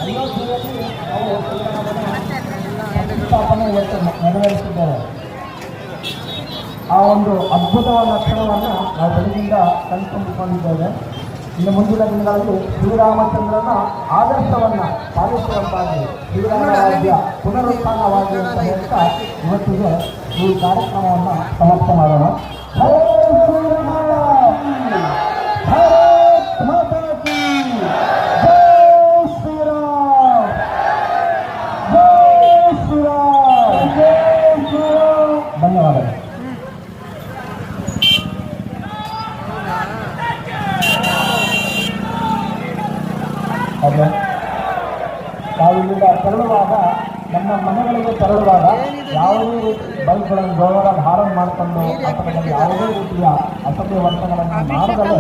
ಅಯೋಧ್ಯೆಯಲ್ಲಿ ನಾವು ಪ್ರತಿಷ್ಠಾಪನೆ ನೆರವೇರಿಸಿದ್ದೇವೆ. ಆ ಒಂದು ಅದ್ಭುತವಾದ ಕ್ಷಣವನ್ನು ನಾವು ಬೆಳಗಿಂದ ಕಣ್ತುಂಬಿಕೊಂಡಿದ್ದೇವೆ. ಇನ್ನು ಮುಂದಿನ ದಿನಗಳಲ್ಲಿ ಶ್ರೀರಾಮಚಂದ್ರನ ಆದರ್ಶವನ್ನು ಪಾಲಿಸುವಂತಾಗಿ ಶ್ರೀರಾಮ ರಾಜ್ಯ ಪುನರುತ್ಥಾನವಾಗಿ ಅಂತ ಹೇಳ್ತಾ ಇವತ್ತಿಗೆ ಈ ಕಾರ್ಯಕ್ರಮವನ್ನು ಸಮಾಪ್ತ ಮಾಡೋಣ. ಧನ್ಯವಾದಗಳು. ಹಾಗೆ ನಾವಿಲ್ಲಿಂದ ತೆರಳುವಾಗ ನಮ್ಮ ಮನೆಗಳಿಗೆ ತೆರಳುವಾಗ ಯಾವುದೇ ರೀತಿ ಬೈಕ್ಗಳನ್ನು ಜೋರಾಗಿ ಹಾರನ್ ಮಾಡಿಕೊಂಡು ಅಥವಾ ಯಾವುದೇ ರೀತಿಯ ಅಸಭ್ಯ ವರ್ತನೆಗಳನ್ನು ಮಾಡದಲ್ಲೇ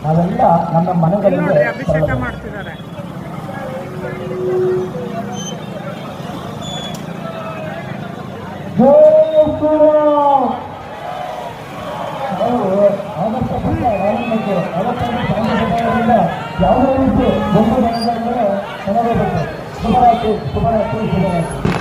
ನಾವೆಲ್ಲ ನಮ್ಮ ಮನೆಗಳಿಗೆ ಯಾವುದೇ ರೀತಿ ಒಂದು ಜನಗಳಿಗೆ ನೆರವೇರುತ್ತೆ. ಶುಭರಾತ್ರಿ, ಶುಭರಾತ್ರಿ, ಶುಭರಾತ್ರಿ.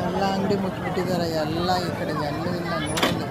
ಎಲ್ಲ ಅಂಗಡಿ ಮುಟ್ಬಿಟ್ಟಿದ್ದಾರೆ. ಎಲ್ಲ ಈ ಕಡೆ ಎಲ್ಲೂ ಇಲ್ಲ, ನೋಡಿಲ್ಲ.